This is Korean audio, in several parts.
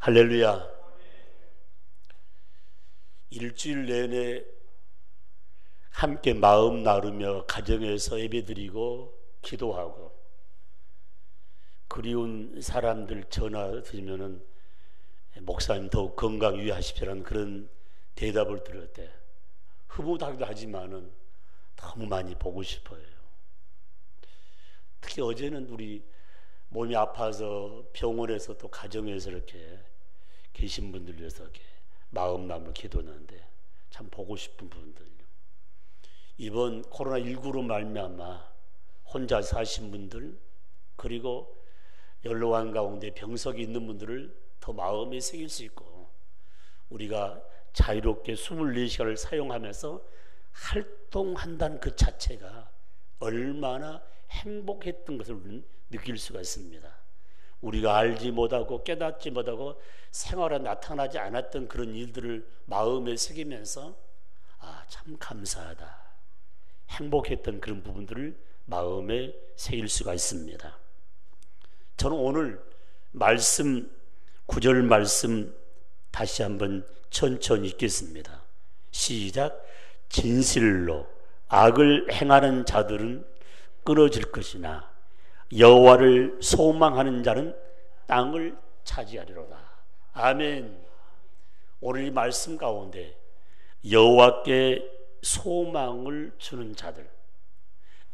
할렐루야. 일주일 내내 함께 마음 나누며 가정에서 예배드리고 기도하고 그리운 사람들 전화 드리면은 목사님 더욱 건강 유의하십시오라는 그런 대답을 들을 때 흐뭇하기도 하지만은 너무 많이 보고 싶어요. 특히 어제는 우리 몸이 아파서 병원에서 또 가정에서 이렇게 계신 분들 위해서 이렇게 마음 나누며 기도하는데 참 보고 싶은 분들요. 이번 코로나19로 말미암아 혼자 사신 분들 그리고 연로한 가운데 병석이 있는 분들을 더 마음에 새길 수 있고 우리가 자유롭게 24시간을 사용하면서 활동한다는 그 자체가 얼마나 행복했던 것을 우리는 느낄 수가 있습니다. 우리가 알지 못하고 깨닫지 못하고 생활에 나타나지 않았던 그런 일들을 마음에 새기면서 참 감사하다, 행복했던 그런 부분들을 마음에 새길 수가 있습니다. 저는 오늘 말씀 9절 말씀 다시 한번 천천히 읽겠습니다. 시작. 진실로 악을 행하는 자들은 끊어질 것이나 여호와를 소망하는 자는 땅을 차지하리로다. 아멘. 오늘 이 말씀 가운데 여호와께 소망을 주는 자들,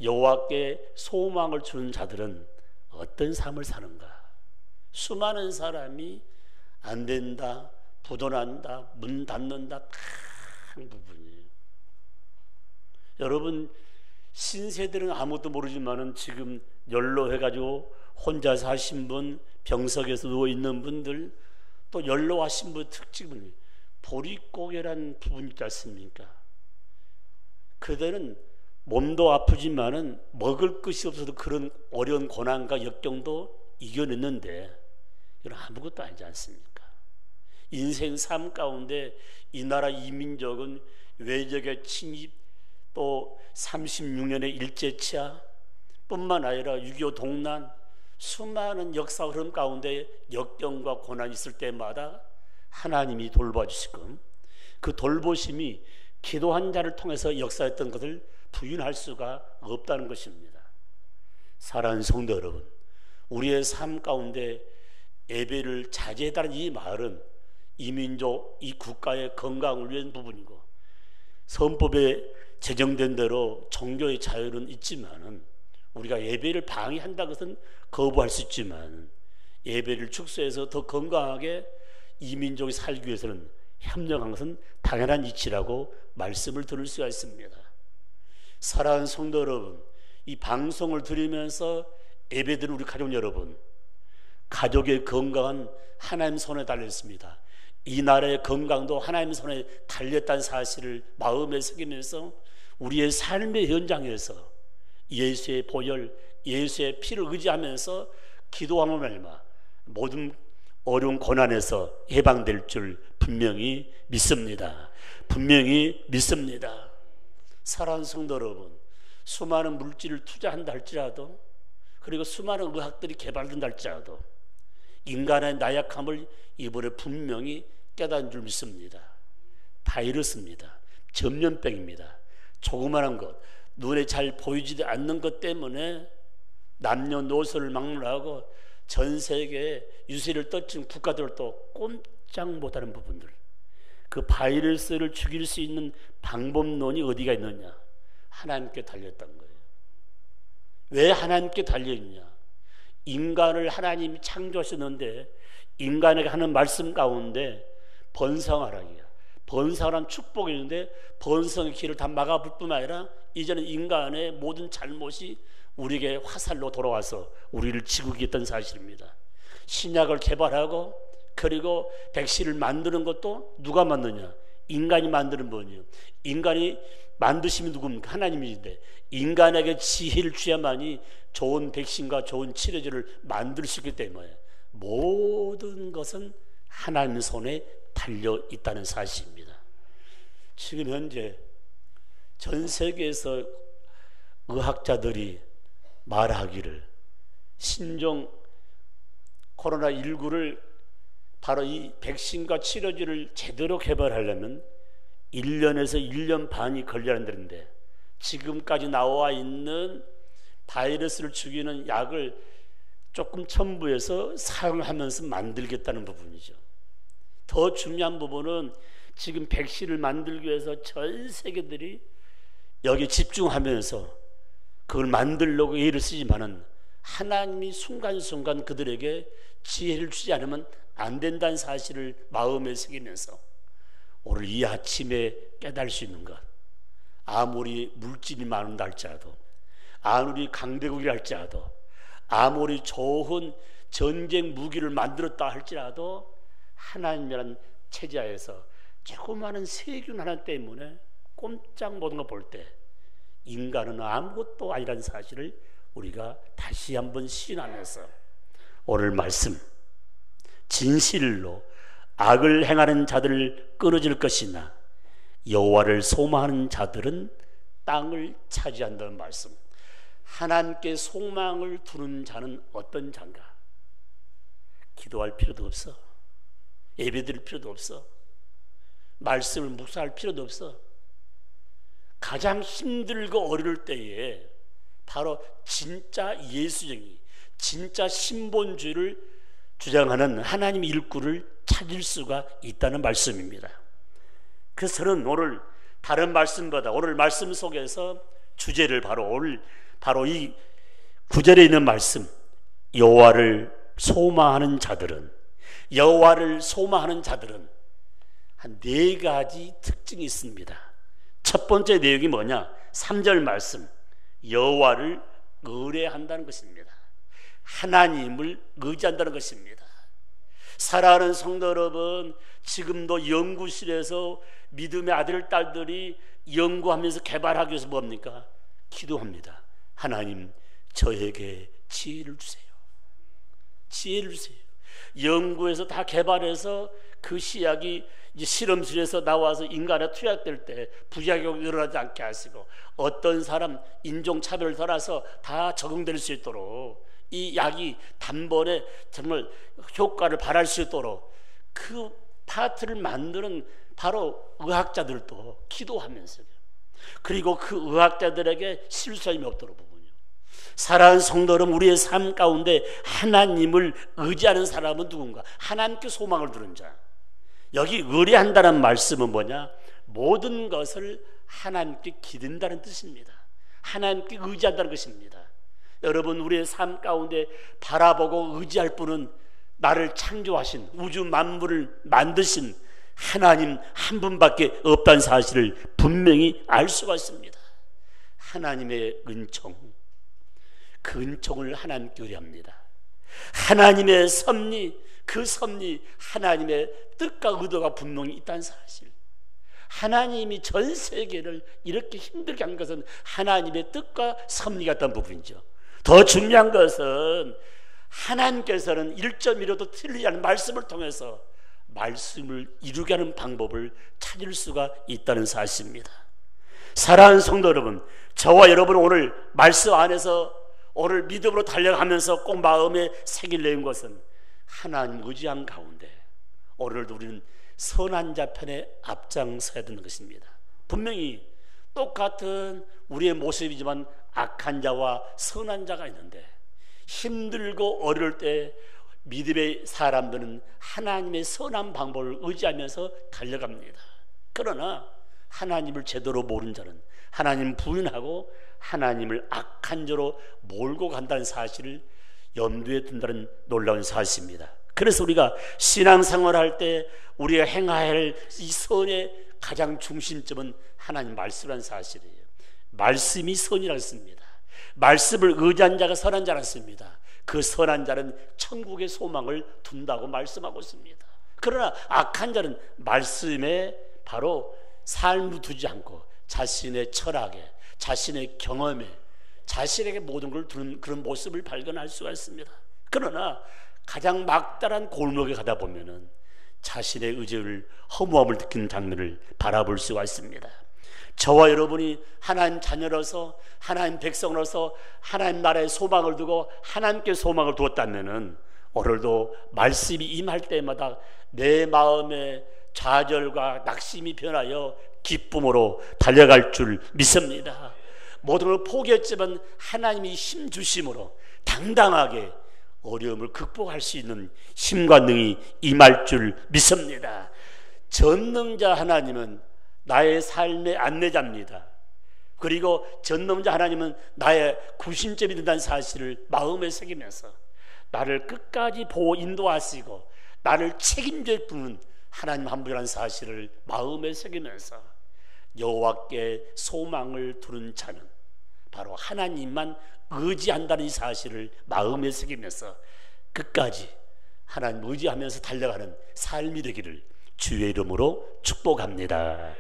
여호와께 소망을 주는 자들은 어떤 삶을 사는가? 수많은 사람이 안 된다, 부도난다, 문 닫는다, 큰 부분이에요. 여러분, 신세들은 아무것도 모르지만은 지금 연로해가지고 혼자 사신 분, 병석에서 누워있는 분들, 또 연로하신 분 특징은 보릿고개라는 부분이 있지 않습니까? 그들은 몸도 아프지만은 먹을 것이 없어도 그런 어려운 고난과 역경도 이겨냈는데 이건 아무것도 아니지 않습니까? 인생 삶 가운데 이 나라 이 민족은 외적의 침입 또 36년의 일제치하 뿐만 아니라 6.25 동란 수많은 역사 흐름 가운데 역경과 고난이 있을 때마다 하나님이 돌봐주시고 그 돌보심이 기도한 자를 통해서 역사했던 것을 부인할 수가 없다는 것입니다. 사랑하는 성도 여러분, 우리의 삶 가운데 예배를 자제해달라는 이 말은 이 민족, 이 국가의 건강을 위한 부분이고 헌법에 제정된 대로 종교의 자유는 있지만은 우리가 예배를 방해한다는 것은 거부할 수 있지만 예배를 축소해서 더 건강하게 이 민족이 살기 위해서는 협력한 것은 당연한 이치라고 말씀을 들을 수가 있습니다. 사랑하는 성도 여러분, 이 방송을 들으면서 예배드리는 우리 가족 여러분, 가족의 건강은 하나님 손에 달렸습니다. 이 나라의 건강도 하나님 손에 달렸다는 사실을 마음에 새기면서 우리의 삶의 현장에서 예수의 보혈, 예수의 피를 의지하면서 기도하는 말마 모든 어려운 고난에서 해방될 줄 분명히 믿습니다. 분명히 믿습니다. 사랑하는 성도 여러분, 수많은 물질을 투자한다 할지라도 그리고 수많은 의학들이 개발된다 할지라도 인간의 나약함을 이번에 분명히 깨닫는 줄 믿습니다. 바이러스입니다. 전염병입니다. 조그마한 것, 눈에 잘 보이지 않는 것 때문에 남녀노소를 막론하고 전 세계에 유세를 떨친 국가들도 꼼짝 못하는 부분들, 그 바이러스를 죽일 수 있는 방법론이 어디가 있느냐? 하나님께 달렸던 거예요. 왜 하나님께 달려있냐? 인간을 하나님이 창조하셨는데 인간에게 하는 말씀 가운데 번성하라기야. 번성하라는 축복이 있는데 번성의 길을 다 막아볼 뿐만 아니라 이제는 인간의 모든 잘못이 우리에게 화살로 돌아와서 우리를 지구겠다는 사실입니다. 신약을 개발하고 그리고 백신을 만드는 것도 누가 만드냐? 인간이 만드는 분이에요. 인간이 만드시면 누굽니까? 하나님인데 인간에게 지혜를 주야만이 좋은 백신과 좋은 치료제를 만들 수 있기 때문에 모든 것은 하나님 손에 달려 있다는 사실입니다. 지금 현재 전 세계에서 의학자들이 말하기를 신종 코로나19를 바로 이 백신과 치료제를 제대로 개발하려면 1년에서 1년 반이 걸려는데 지금까지 나와 있는 바이러스를 죽이는 약을 조금 첨부해서 사용하면서 만들겠다는 부분이죠. 더 중요한 부분은 지금 백신을 만들기 위해서 전 세계들이 여기 집중하면서 그걸 만들려고 애를 쓰지만은 하나님이 순간순간 그들에게 지혜를 주지 않으면 안 된다는 사실을 마음에 새기면서 오늘 이 아침에 깨달을 수 있는 것, 아무리 물질이 많은다 할지라도, 아무리 강대국이라 할지라도, 아무리 좋은 전쟁 무기를 만들었다 할지라도 하나님이라는 체제하에서 조그마한 세균 하나 때문에 꼼짝 못한 거 볼 때 인간은 아무것도 아니라는 사실을 우리가 다시 한번 시인하면서 오늘 말씀, 진실로 악을 행하는 자들을 끊어질 것이나 여호와를 소망하는 자들은 땅을 차지한다는 말씀. 하나님께 소망을 두는 자는 어떤 자인가? 기도할 필요도 없어, 예배드릴 필요도 없어, 말씀을 묵상할 필요도 없어. 가장 힘들고 어려울 때에 바로 진짜 예수쟁이, 진짜 신본주의를 주장하는 하나님의 일꾼을 찾을 수가 있다는 말씀입니다. 그래서 저는 오늘 다른 말씀보다 오늘 말씀 속에서 주제를 바로 이 구절에 있는 말씀, 여호와를 소망하는 자들은 한 4가지 특징이 있습니다. 첫 번째 내용이 뭐냐? 3절 말씀, 여호와를 의뢰한다는 것입니다. 하나님을 의지한다는 것입니다. 사랑하는 성도 여러분, 지금도 연구실에서 믿음의 아들 딸들이 연구하면서 개발하기 위해서 뭡니까? 기도합니다. 하나님, 저에게 지혜를 주세요. 지혜를 주세요. 연구해서 다 개발해서 그 씨약이 이제 실험실에서 나와서 인간에 투약될 때 부작용이 일어나지 않게 하시고, 어떤 사람 인종차별을 떠나서 다 적용될 수 있도록 이 약이 단번에 정말 효과를 발할 수 있도록 그 파트를 만드는 바로 의학자들도 기도하면서요. 그리고 그 의학자들에게 실수함이 없도록 부분이요. 사랑하는 성도 여러분, 우리의 삶 가운데 하나님을 의지하는 사람은 누군가? 하나님께 소망을 두는 자. 여기 의뢰한다는 말씀은 뭐냐? 모든 것을 하나님께 기댄다는 뜻입니다. 하나님께 의지한다는 것입니다. 여러분, 우리의 삶 가운데 바라보고 의지할 분은 나를 창조하신, 우주 만물을 만드신 하나님 한 분밖에 없다는 사실을 분명히 알 수가 있습니다. 하나님의 은총, 그 은총을 하나님께 의뢰합니다. 하나님의 섭리, 그 섭리, 하나님의 뜻과 의도가 분명히 있다는 사실. 하나님이 전 세계를 이렇게 힘들게 한 것은 하나님의 뜻과 섭리가 있다는 부분이죠. 더 중요한 것은 하나님께서는 1.1호도 틀리지 않은 말씀을 통해서 말씀을 이루게 하는 방법을 찾을 수가 있다는 사실입니다. 사랑하는 성도 여러분, 저와 여러분 오늘 말씀 안에서 오늘 믿음으로 달려가면서 꼭 마음에 새기려는 것은 하나님 의지한 가운데 오늘도 우리는 선한 자 편에 앞장서야 되는 것입니다. 분명히 똑같은 우리의 모습이지만 악한 자와 선한 자가 있는데, 힘들고 어려울 때 믿음의 사람들은 하나님의 선한 방법을 의지하면서 달려갑니다. 그러나 하나님을 제대로 모르는 자는 하나님 부인하고 하나님을 악한 자로 몰고 간다는 사실을 염두에 둔다는 놀라운 사실입니다. 그래서 우리가 신앙생활을 할 때 우리가 행해야 할 이 선의 가장 중심점은 하나님 말씀이라는 사실이에요. 말씀이 선이라고 했습니다. 말씀을 의지한 자가 선한 자라고 했습니다. 그 선한 자는 천국의 소망을 둔다고 말씀하고 있습니다. 그러나 악한 자는 말씀에 바로 삶을 두지 않고 자신의 철학에, 자신의 경험에, 자신에게 모든 걸 두는 그런 모습을 발견할 수가 있습니다. 그러나 가장 막다른 골목에 가다 보면은 자신의 의지를 허무함을 느끼는 장면을 바라볼 수가 있습니다. 저와 여러분이 하나님 자녀로서, 하나님 백성으로서 하나님 나라에 소망을 두고 하나님께 소망을 두었다면은 오늘도 말씀이 임할 때마다 내 마음의 좌절과 낙심이 변하여 기쁨으로 달려갈 줄 믿습니다. 모든 걸 포기했지만 하나님이 힘 주심으로 당당하게 어려움을 극복할 수 있는 힘과 능이 임할 줄 믿습니다. 전능자 하나님은 나의 삶의 안내자입니다. 그리고 전능자 하나님은 나의 구심점이 된다는 사실을 마음에 새기면서 나를 끝까지 보호 인도하시고 나를 책임질 분은 하나님 한 분이라는 사실을 마음에 새기면서 여호와께 소망을 두는 자는 바로 하나님만 의지한다는 이 사실을 마음에 새기면서 끝까지 하나님 의지하면서 달려가는 삶이 되기를 주의 이름으로 축복합니다.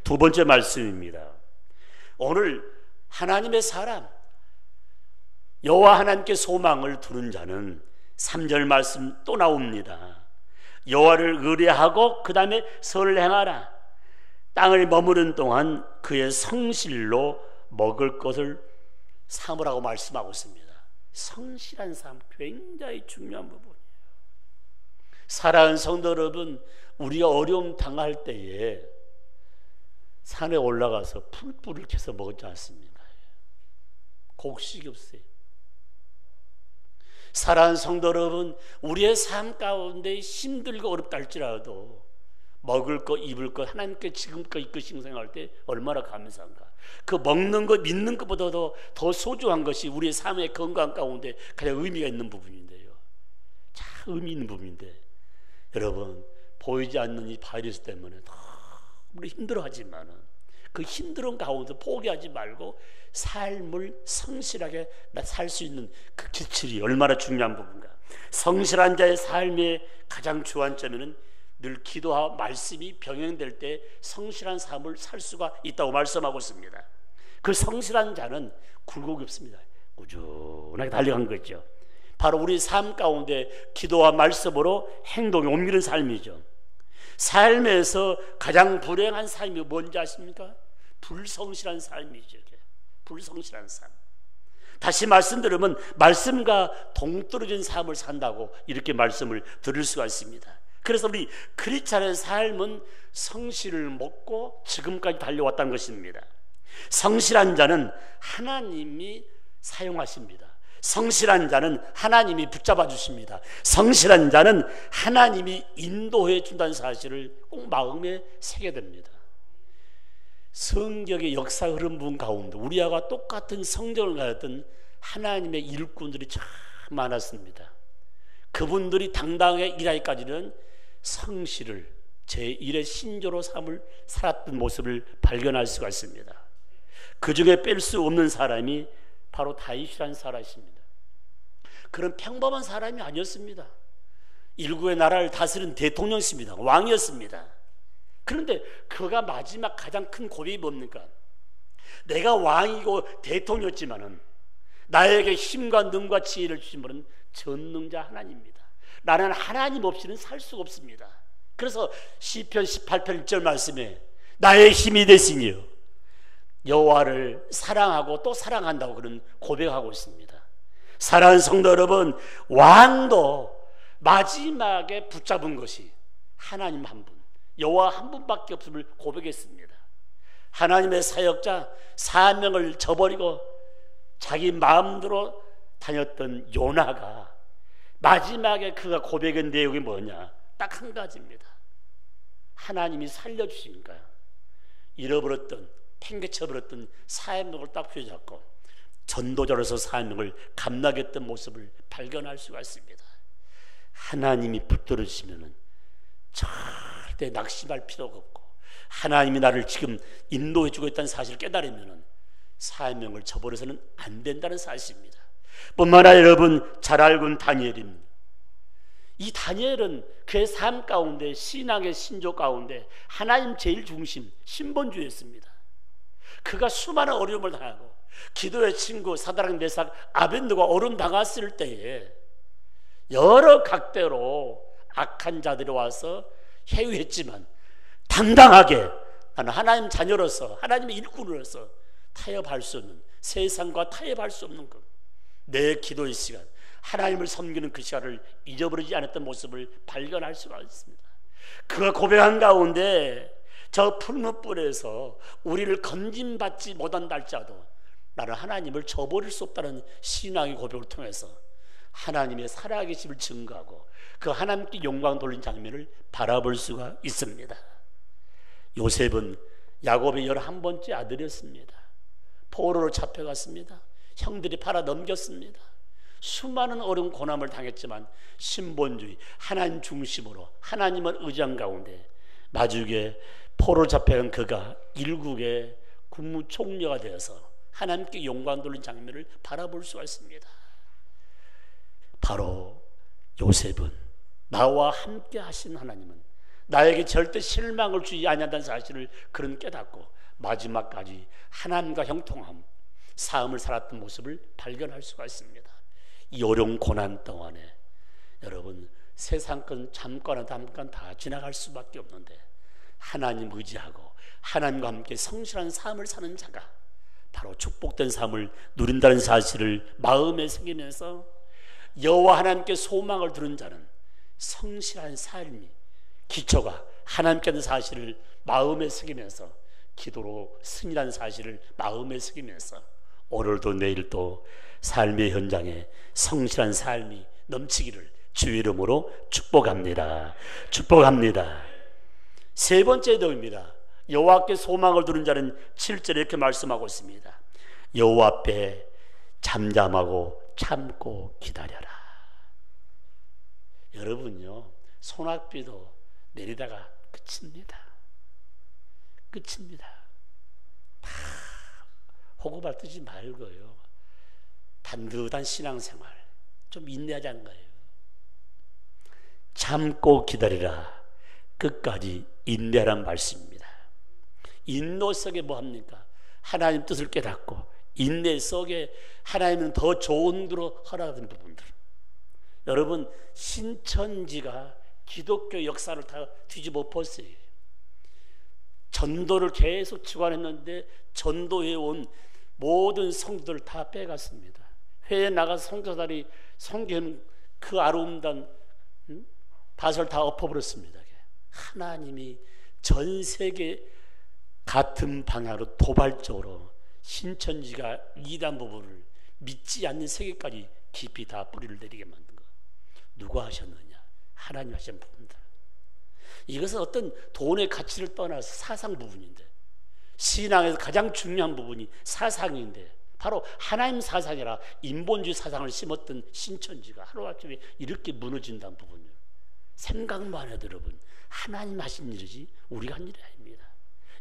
두 번째 말씀입니다. 오늘 하나님의 사람 여호와 하나님께 소망을 두는 자는 3절 말씀 또 나옵니다. 여호와를 의뢰하고 그 다음에 선을 행하라. 땅을 머무는 동안 그의 성실로 먹을 것을 삼으라고 말씀하고 있습니다. 성실한 삶 굉장히 중요한 부분이에요. 사랑하는 성도 여러분, 우리가 어려움 당할 때에 산에 올라가서 풀뿌리를 캐서 먹지 않습니까? 곡식이 없어요. 사랑하는 성도 여러분, 우리의 삶 가운데 힘들고 어렵다 할지라도 먹을 것, 입을 것 하나님께 지금껏 이끄신 생각할 때 얼마나 감사한가. 그 먹는 것, 믿는 것보다도 더 소중한 것이 우리의 삶의 건강 가운데 가장 의미가 있는 부분인데요. 참 의미 있는 부분인데 여러분, 보이지 않는 이 바이러스 때문에 너무 힘들어하지만은 그 힘든 가운데 포기하지 말고 삶을 성실하게 살 수 있는 그 기술이 얼마나 중요한 부분인가. 성실한 자의 삶의 가장 주안점에는 늘 기도와 말씀이 병행될 때 성실한 삶을 살 수가 있다고 말씀하고 있습니다. 그 성실한 자는 굴곡이 없습니다. 꾸준하게 달려간 거죠. 바로 우리 삶 가운데 기도와 말씀으로 행동에 옮기는 삶이죠. 삶에서 가장 불행한 삶이 뭔지 아십니까? 불성실한 삶이죠. 불성실한 삶. 다시 말씀드리면 말씀과 동떨어진 삶을 산다고 이렇게 말씀을 드릴 수가 있습니다. 그래서 우리 크리스찬의 삶은 성실을 먹고 지금까지 달려왔다는 것입니다. 성실한 자는 하나님이 사용하십니다. 성실한 자는 하나님이 붙잡아 주십니다. 성실한 자는 하나님이 인도해 준다는 사실을 꼭 마음에 새게 됩니다. 성경의 역사 흐름 부분 가운데 우리와 똑같은 성정을 가졌던 하나님의 일꾼들이 참 많았습니다. 그분들이 당당하게 일하기까지는 성실을 제1의 신조로 삶을 살았던 모습을 발견할 수가 있습니다. 그 중에 뺄 수 없는 사람이 바로 다윗이라는 사람입니다. 그런 평범한 사람이 아니었습니다. 일국의 나라를 다스린 대통령이었습니다. 왕이었습니다. 그런데 그가 마지막 가장 큰 고백이 뭡니까? 내가 왕이고 대통령이었지만은 나에게 힘과 능과 지혜를 주신 분은 전능자 하나님입니다. 나는 하나님 없이는 살 수가 없습니다. 그래서 시편 18편 1절 말씀에 나의 힘이 되시니요 여호와를 사랑하고 또 사랑한다고 그런 고백하고 있습니다. 사랑하는 성도 여러분, 왕도 마지막에 붙잡은 것이 하나님 한 분, 여호와 한 분밖에 없음을 고백했습니다. 하나님의 사역자, 사명을 저버리고 자기 마음대로 다녔던 요나가 마지막에 그가 고백한 내용이 뭐냐? 딱 한 가지입니다. 하나님이 살려주시니까 잃어버렸던, 팽개쳐버렸던 사명을 딱 휘잡고 전도자로서 사명을 감당했던 모습을 발견할 수가 있습니다. 하나님이 붙들어주시면 절대 낙심할 필요가 없고 하나님이 나를 지금 인도해주고 있다는 사실을 깨달으면 사명을 저버려서는 안 된다는 사실입니다. 뿐만 아니라 여러분 잘 알고 있는 다니엘입니다. 이 다니엘은 그의 삶 가운데 신앙의 신조 가운데 하나님 제일 중심 신본주의였습니다. 그가 수많은 어려움을 당하고 기도의 친구 사드락 메삭 아벤느고가 어려움 당했을 때에 여러 각대로 악한 자들이 와서 해유했지만 당당하게 나는 하나님 자녀로서 하나님의 일꾼으로서 타협할 수 없는 세상과 타협할 수 없는 것 내 기도의 시간 하나님을 섬기는 그 시간을 잊어버리지 않았던 모습을 발견할 수가 있습니다. 그가 고백한 가운데 저 푸른 뿔에서 우리를 건짐받지 못한다 할지라도 나는 하나님을 저버릴 수 없다는 신앙의 고백을 통해서 하나님의 살아계심을 증거하고 그 하나님께 영광 돌린 장면을 바라볼 수가 있습니다. 요셉은 야곱의 11번째 아들이었습니다. 포로로 잡혀갔습니다. 형들이 팔아 넘겼습니다. 수많은 어려운 고난을 당했지만 신본주의, 하나님 중심으로 하나님을 의지한 가운데 마지막에 포로로 잡혀간 그가 일국의 국무총리가 되어서 하나님께 영광 돌린 장면을 바라볼 수가 있습니다. 바로 요셉은 나와 함께 하신 하나님은 나에게 절대 실망을 주지 아니한다는 사실을 그는 깨닫고 마지막까지 하나님과 형통함, 삶을 살았던 모습을 발견할 수가 있습니다. 이 어려운 고난 동안에 여러분 세상 건 잠깐 다 지나갈 수밖에 없는데 하나님 의지하고 하나님과 함께 성실한 삶을 사는 자가 바로 축복된 삶을 누린다는 사실을 마음에 새기면서 여호와 하나님께 소망을 두는 자는 성실한 삶이 기초가 하나님께 있는 사실을 마음에 새기면서 기도로 승리한 사실을 마음에 새기면서 오늘도 내일도 삶의 현장에 성실한 삶이 넘치기를 주의 이름으로 축복합니다. 축복합니다. 세 번째 도입니다. 여호와께 소망을 두는 자는 7절에 이렇게 말씀하고 있습니다. 여호와 앞에 잠잠하고 참고 기다려라. 여러분요, 소낙비도 내리다가 끝입니다. 끝입니다. 다 호구발 뜨지 말고요, 단듯한 신앙생활 좀 인내하자는 거예요. 참고 기다리라. 끝까지 인내란 말씀입니다. 인내 속에 뭐 합니까? 하나님 뜻을 깨닫고 인내 속에 하나님은 더 좋은 대로 허락하는 부분들. 여러분 신천지가 기독교 역사를 다 뒤집어 엎었어요. 전도를 계속 주관했는데 전도해 온 모든 성도들을 다 빼갔습니다. 회에 나가서 성도들이 섬기는 그 아름다운 밭을 다 엎어버렸습니다. 하나님이 전 세계 같은 방향으로 도발적으로 신천지가 이단 부분을 믿지 않는 세계까지 깊이 다 뿌리를 내리게 만든 거 누가 하셨느냐? 하나님 하신 부분들. 이것은 어떤 돈의 가치를 떠나서 사상 부분인데, 신앙에서 가장 중요한 부분이 사상인데 바로 하나님 사상이라 인본주의 사상을 심었던 신천지가 하루아침에 이렇게 무너진다는 부분이에요. 생각만 해도 여러분 하나님 하신 일이지 우리가 한 일이 아닙니다.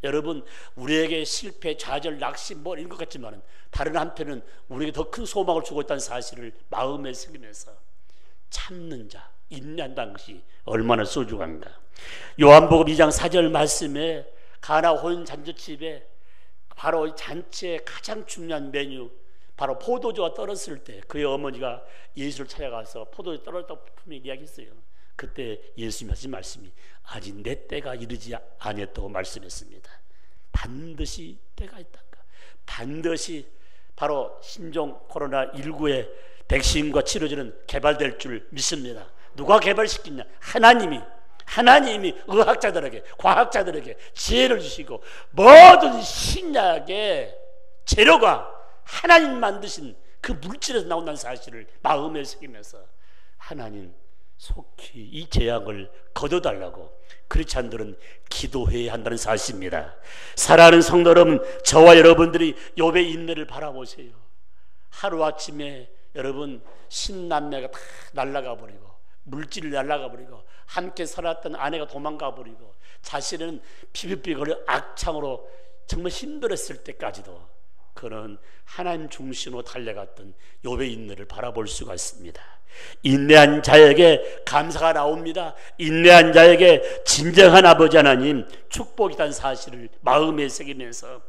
여러분 우리에게 실패, 좌절, 낙심 뭐 이런 것 같지만 다른 한편은 우리에게 더 큰 소망을 주고 있다는 사실을 마음에 새기면서 참는 자, 인내한다는 것이 얼마나 소중한가. 요한복음 2장 4절 말씀에 가나 혼인 잔치집에 바로 잔치의 가장 중요한 메뉴, 바로 포도주가 떨어졌을 때 그의 어머니가 예수를 찾아가서 포도주 떨어졌다고 분명히 이야기했어요. 그때 예수님이 하신 말씀이 아직 내 때가 이르지 아니했다고 말씀했습니다. 반드시 때가 있단가. 반드시 바로 신종 코로나19의 백신과 치료제는 개발될 줄 믿습니다. 누가 개발시키냐? 하나님이 의학자들에게, 과학자들에게 지혜를 주시고 모든 신약의 재료가 하나님 만드신 그 물질에서 나온다는 사실을 마음에 새기면서 하나님 속히 이 재앙을 거둬달라고 크리스찬들은 기도해야 한다는 사실입니다. 사랑하는 성도 여러분, 저와 여러분들이 욥의 인내를 바라보세요. 하루아침에 여러분 신남매가 다 날아가 버리고 물질이 날아가 버리고 함께 살았던 아내가 도망가 버리고 자신은 비비비거려 악창으로 정말 힘들었을 때까지도 그는 하나님 중심으로 달려갔던 욥의 인내를 바라볼 수가 있습니다. 인내한 자에게 감사가 나옵니다. 인내한 자에게 진정한 아버지 하나님 축복이라는 사실을 마음에 새기면서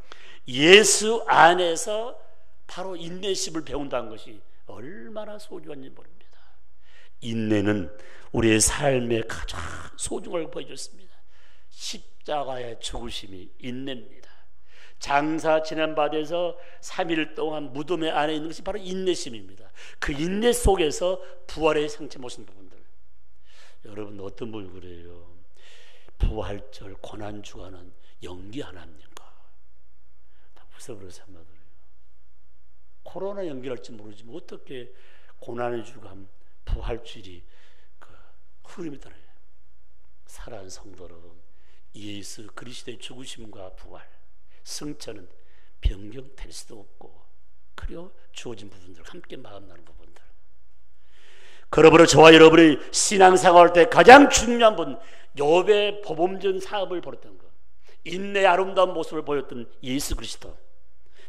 예수 안에서 바로 인내심을 배운다는 것이 얼마나 소중한지 모릅니다. 인내는 우리의 삶의 가장 소중을 보여줬습니다. 십자가의 죽으심이 인내입니다. 장사 지난 바에서 3일 동안 무덤에 안에 있는 것이 바로 인내심입니다. 그 인내 속에서 부활의 생체 모신 부분들. 여러분 어떤 분 그래요? 부활절 고난주간은 연기 안 합니까? 다 무슨 그러세요? 코로나 연기할지 모르지만 어떻게 고난의 주간 부활주일이 그 흐름이 따라요. 사랑하는 성도 여러분, 예수 그리스도의 죽으심과 부활, 승천은 변경될 수도 없고, 그리고 주어진 부분들 함께 마음 나눈 부분들. 그러므로 저와 여러분이 신앙생활할 때 가장 중요한 분, 욥의 보범전 사업을 벌였던 것, 인내의 아름다운 모습을 보였던 예수 그리스도.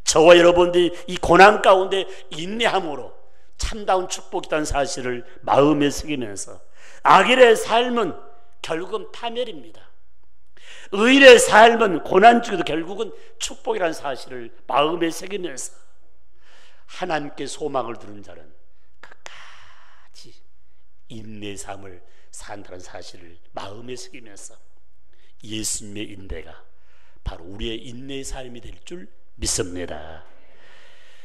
저와 여러분들이 이 고난 가운데 인내함으로 참다운 축복이라는 사실을 마음에 새기면서, 악인의 삶은 결국은 파멸입니다. 의인의 삶은 고난 중에도 결국은 축복이라는 사실을 마음에 새기면서, 하나님께 소망을 두는 자는 끝까지 인내의 삶을 산다는 사실을 마음에 새기면서, 예수님의 인내가 바로 우리의 인내의 삶이 될 줄 믿습니다.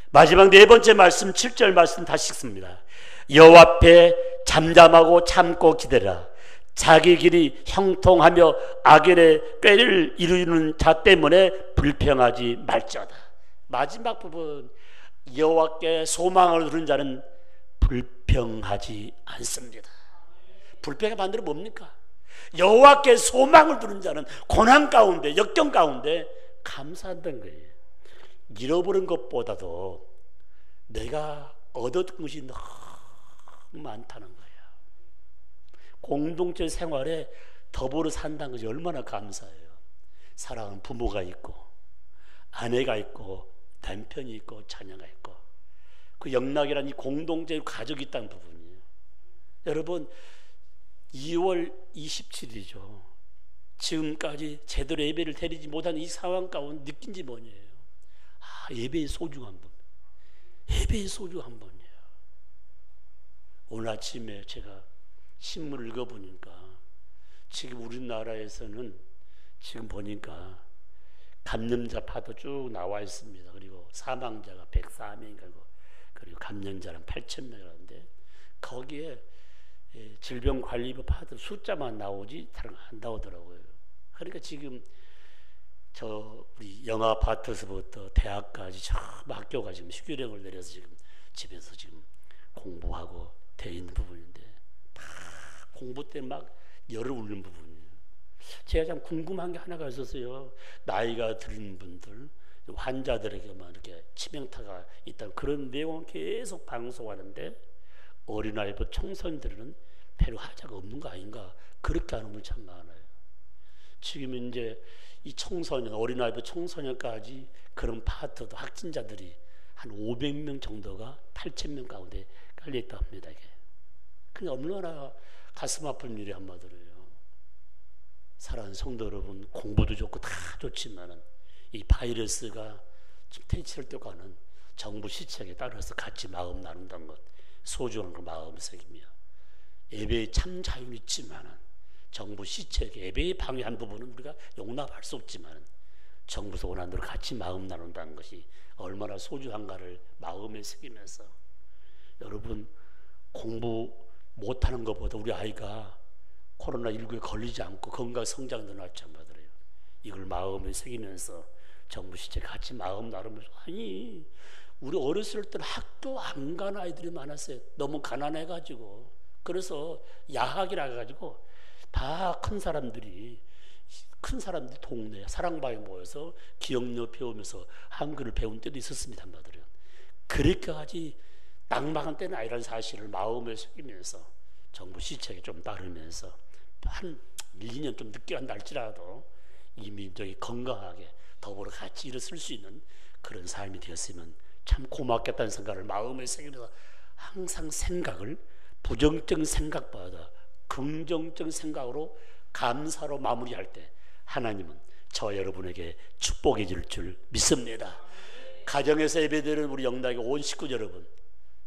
마지막 네 번째 말씀, 7절 말씀 다시 읽습니다. 여호와 앞에 잠잠하고 참고 기다리라. 자기 길이 형통하며 악인의 꾀를 이루는 자 때문에 불평하지 말지어다. 마지막 부분, 여호와께 소망을 두는 자는 불평하지 않습니다. 불평의 반대로 뭡니까? 여호와께 소망을 두는 자는 고난 가운데, 역경 가운데 감사한다는 거예요. 잃어버린 것보다도 내가 얻었던 것이 너무 많다는 거예요. 공동체 생활에 더불어 산다는 것이 얼마나 감사해요. 사랑하는 부모가 있고, 아내가 있고, 남편이 있고, 자녀가 있고, 그 영락이라는 이 공동체의 가족이 있다는 부분이에요. 여러분, 2월 27일이죠. 지금까지 제대로 예배를 드리지 못한 이 상황 가운데 느낀 지 뭐냐요? 예배의 소중한 분, 예배의 소중한 분이에요. 오늘 아침에 제가 신문을 읽어보니까 지금 우리나라에서는 지금 보니까 감염자 파도 쭉 나와 있습니다. 그리고 사망자가 104명이고, 그리고 감염자는 8,000명이라는데, 거기에 질병관리부 파도 숫자만 나오지 다른 거 안 나오더라고요. 그러니까 지금 우리 영아 아파트에서부터 대학까지 전부 학교가 지금 휴교령을 내려서 지금 집에서 지금 공부하고 돼 있는 부분인데, 다 공부 때 막 열을 울리는 부분이에요. 제가 참 궁금한 게 하나가 있었어요. 나이가 들은 분들, 환자들에게만 이렇게 치명타가 있다는 그런 내용은 계속 방송하는데, 어린아이부터 청소년들은 별로 하자가 없는 거 아닌가, 그렇게 하는 분 참 많아요. 지금 이제 이 청소년, 어린아이부터 청소년까지 그런 파트도 확진자들이 한 500명 정도가 8,000명 가운데 깔려있다 합니다. 이게 그게 얼마나 가슴 아픈 일이 한마디로요. 사랑하는 성도 여러분, 공부도 좋고 다 좋지만은 이 바이러스가 퇴치할 때 가는 정부 시책에 따라서 같이 마음 나눈다는 것, 소중한 걸 마음을 새기며, 예배에 참 자유는 있지만은 정부 시책에 예배에 방해한 부분은 우리가 용납할 수 없지만, 정부에서 원하는 대로 같이 마음 나눈다는 것이 얼마나 소중한가를 마음에 새기면서, 여러분, 공부 못하는 것보다 우리 아이가 코로나19에 걸리지 않고 건강 성장도 낫지 않거든요. 이걸 마음에 새기면서 정부 시책 같이 마음 나누면서, 아니 우리 어렸을 때는 학교 안 간 아이들이 많았어요. 너무 가난해가지고. 그래서 야학이라 해가지고 다 큰 사람들이 동네 사랑방에 모여서 기억력 배우면서 한글을 배운 때도 있었습니다. 한마디로 그렇게까지 낭망한 때는 아니라는 사실을 마음에 새기면서 정부 시책에 좀 따르면서 한 1, 2년 좀 늦게 한다 할지라도 이 민족이 건강하게 더불어 같이 일을 쓸 수 있는 그런 삶이 되었으면 참 고맙겠다는 생각을 마음에 새기면서, 항상 생각을 부정적인 생각보다 긍정적인 생각으로 감사로 마무리할 때 하나님은 저와 여러분에게 축복해 줄 줄 믿습니다. 가정에서 예배드리는 우리 영락의 온 식구 여러분,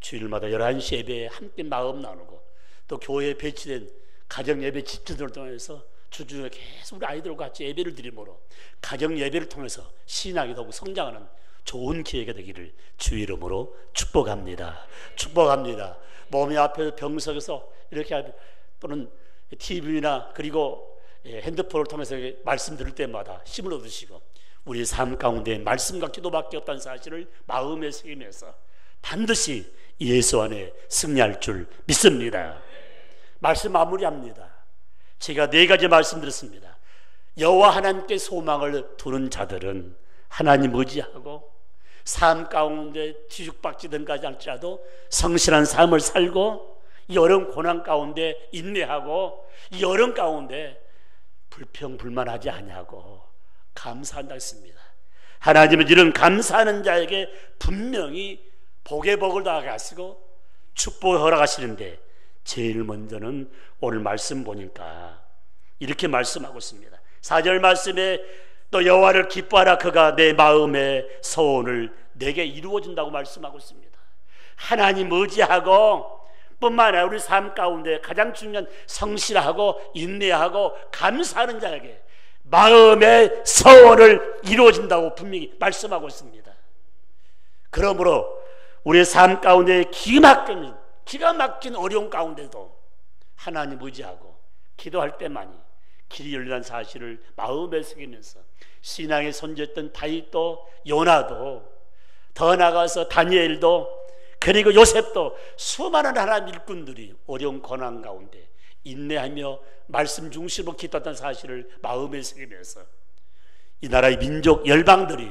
주일마다 11시 예배에 함께 마음 나누고, 또 교회에 배치된 가정 예배 집회들을 통해서 주중에 계속 우리 아이들과 같이 예배를 드림으로 가정 예배를 통해서 신앙이 더욱 성장하는 좋은 기회가 되기를 주의 이름으로 축복합니다. 축복합니다. 몸이 앞에서 병석에서 이렇게 또는 TV나 그리고 핸드폰을 통해서 말씀 들을 때마다 힘을 얻으시고 우리의 삶 가운데 말씀과 기도밖에 없다는 사실을 마음에 새기면서 반드시 예수 안에 승리할 줄 믿습니다. 말씀 마무리합니다. 제가 4가지 말씀드렸습니다. 여호와 하나님께 소망을 두는 자들은 하나님 의지하고 삶 가운데 뒤죽박지든가지 않지라도 성실한 삶을 살고 이 어려운 고난 가운데 인내하고 이 어려운 가운데 불평불만하지 아니하고 감사한다 했습니다. 하나님은 이런 감사하는 자에게 분명히 복의 복을 다하시고 축복을 허락하시는데 제일 먼저는 오늘 말씀 보니까 이렇게 말씀하고 있습니다. 4절 말씀에 또 여호와를 기뻐하라 그가 내 마음의 소원을 내게 이루어준다고 말씀하고 있습니다. 하나님 의지하고 뿐만 아니라 우리 삶 가운데 가장 중요한 성실하고 인내하고 감사하는 자에게 마음의 소원을 이루어진다고 분명히 말씀하고 있습니다. 그러므로 우리의 삶 가운데 기가 막힌 어려운 가운데도 하나님 의지하고 기도할 때만이 길이 열린다는 사실을 마음에 새기면서 신앙의 선조였던 다윗도 요나도 더 나아가서 다니엘도 그리고 요셉도 수많은 하나님 일꾼들이 어려운 고난 가운데 인내하며 말씀 중심으로 기도했다는 사실을 마음에 새기면서 이 나라의 민족 열방들이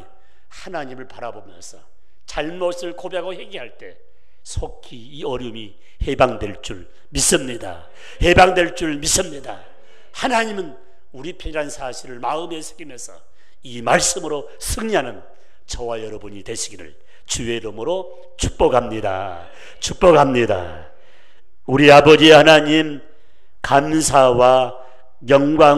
하나님을 바라보면서 잘못을 고백하고 회개할 때 속히 이 어려움이 해방될 줄 믿습니다. 해방될 줄 믿습니다. 하나님은 우리 편이라는 사실을 마음에 새기면서 이 말씀으로 승리하는 저와 여러분이 되시기를 주의 이름으로 축복합니다. 축복합니다. 우리 아버지 하나님 감사와 영광